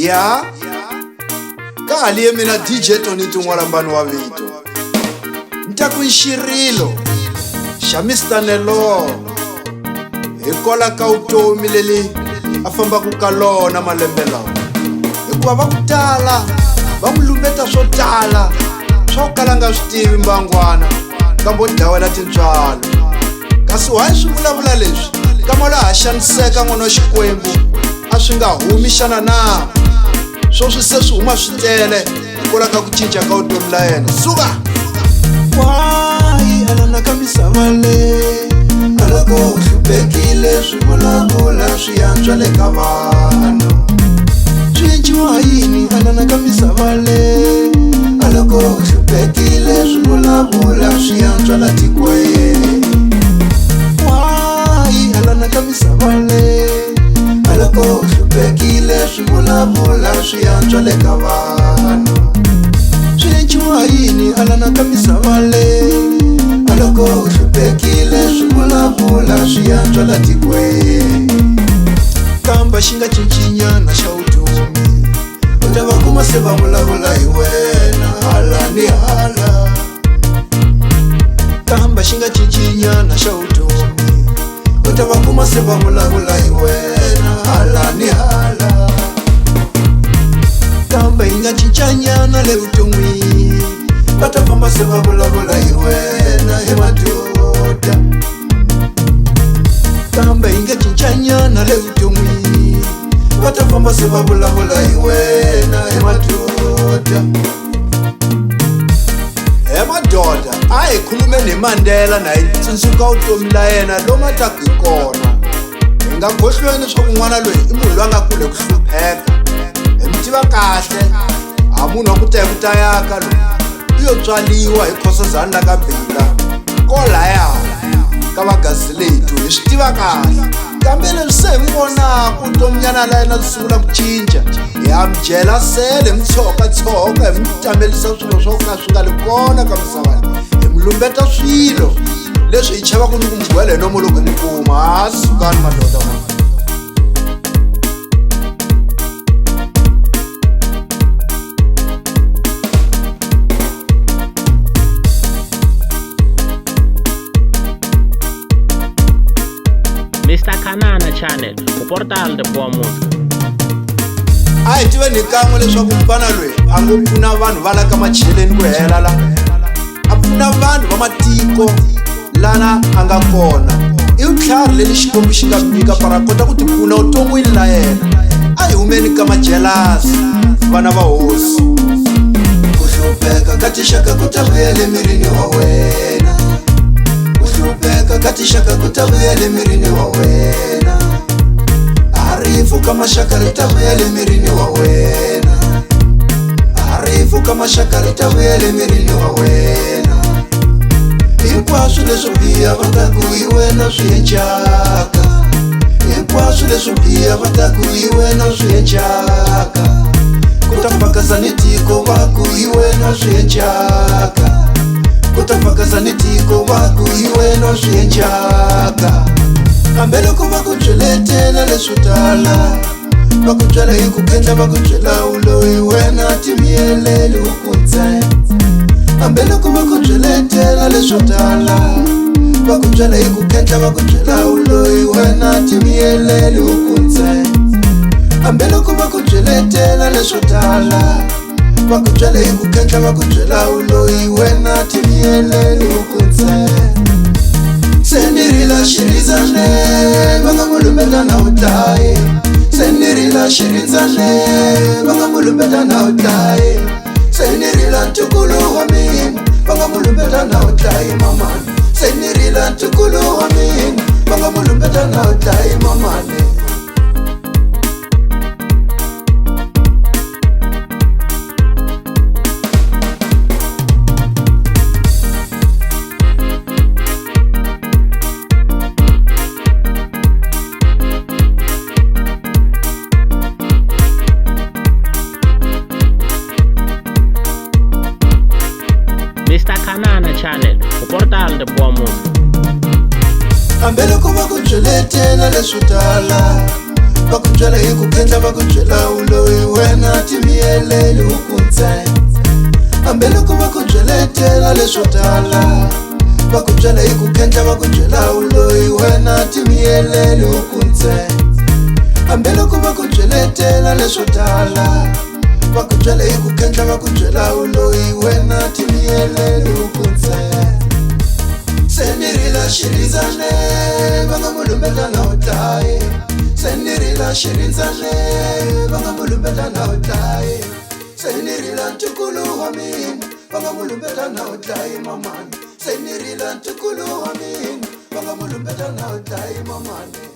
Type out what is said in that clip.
ya kali ye mina DJ Tonito N'walambani wa vito ntaku nxirilo xa Mr Nelo hikola ka utomi leli a fambaku ka lona malembe lawa hikuva va ku tala va n'wi lumbeta swo tala swa ku kala nga swi tivi mbangwana kambe u dlawela tintswalo kasi wayi swi vulavula leswi kama la ha xaniseka n'wana wa Xikwembu a swi nga humi xana na swo swi se swi huma swi tele hikola ka ku cinca ka vutomi la yena suka wayi alana ka misava leyi aloko u hluphekile swi vulavula swi antswa le ka vanhu swi endliwa yini alana ka misava leyi aloko u hluphekile swi vulavula swi antswa la tikweni wayi alana ka misava leyi aloko u hluphekile swi vulavula swi antswa le ka vanhu swi endliwa yini alana ka misava leyi aloko u hluphekile swi vulavula swi antswa la tikweni kamba xi nga cincinyana xa vutomi u ta va kuma se va vulavula hi wena hala ni hala kamba xi nga cincinyana xa vutomi u ta va kuma se va vulavula hi wena hala ni hala kamba yi nga cincanyana le vuton'wini va ta famba se va vulavula hi wena he madoda kamba yi nga cincanyana le vuton'wini va ta famba se va vulavula hi wena he madoda he madoda a hi khulumeni hi Mandela na hi tsundzuka vutomi la yena lomu a taku hi kona hi nga bohlweni leswaku n'wana loyi i munhu loyi a nga kule ku hlupheka hi mi tiva kahle a munhu wa ku tayaka loyi u yo tswaliwa hi Nkosazana la ka Bila kolaya ka vagasi letu hi swi tiva kahle kambe leswi se hi mi vonaku vutominyana la yena swi sungula ku cinca hi ya mi byela sele hi mi tshoka hi mi tamelisa swilo swo ka swi nga li kona ka misava hi mi lumbeta swilo leswi hi chavaku ni ku mi gwela hi nomo loko ni kuma ha sukani madoda ma Mr Kanana Channel, ku portal de Boa Música. A hi tiveni kan'we leswaku mfana loyi a ngo pfuna vanhu va la ka macheleni ku hela la a pfuna vanhu va matiko lana a nga kona i vutlhari leli Xikwembu xi nga nyika para kota ku tipfuna vuton'wini la yena a hi humeni ka majelasi vana va hosi ku hlupheka ka tixaka ku ta vuyela emirini wa wena ku hlupheka ka tixaka ku ta vuyela emirini wa wena harifu ka maxaka ri ta vuyela emirini wa wena harifu ka maxaka ri ta vuyela emirini wa wena hinkwaswo leswo biha va ta ku hi wena swi endlaka hinkwaswo leswo biha va ta ku hi wena swi endlaka ku ta phakasa ni tiko va ku hi wena swi endlaka ku ta phakasa ni tiko va ku hi wena swi endlaka kambe loko va ku byeletela leswo tala va ku byela hi ku khendla va ku byela u loyi wena timiyeleli u ku ntsena kambe loko va ku byeletela leswo tala va ku byela hi ku khendla va ku byela u loyi wena timiyeleli u ku ntsena kambe loko va ku byeletela leswo tala va ku byela hi ku khendla va ku byela u loyi wena timiyeleli u ku ntsena senirila xirindzane va nga n'wi lumbeta na u dlaye senirila xirindzane va nga n'wi lumbeta na u dlaye senirila ntukulu wa mina va nga n'wi lumbeta na u dlaye mamani senirila ntukulu wa mina va nga n'wi lumbeta na u dlaye mamani Mr Kanana Channel, ku portal de Boa Música. kambe loko va ku byeletela leswo tala va ku byela hi ku khendla va ku byela u loyi wena timiyeleli u ku ntsena hambiloko va ku byeletela leswo tala va ku byela hi ku khendla va ku byela u loyi wena timiyeleli u ku ntsena hambiloko va ku byeletela leswo tala va ku byela hi ku khendla va ku byela u loyi wena timiyeleli u ku ntsena se ni rila xirindzane va nga mu lumbeta na u dlaye se ni rila xirindzane va nga mu lumbeta na u dlaye se ni rila ntukulu wa mina va nga mu lumbeta na u dlaye mamani se ni rila ntukulu wa mina va nga mu lumbeta na u dlaye mamani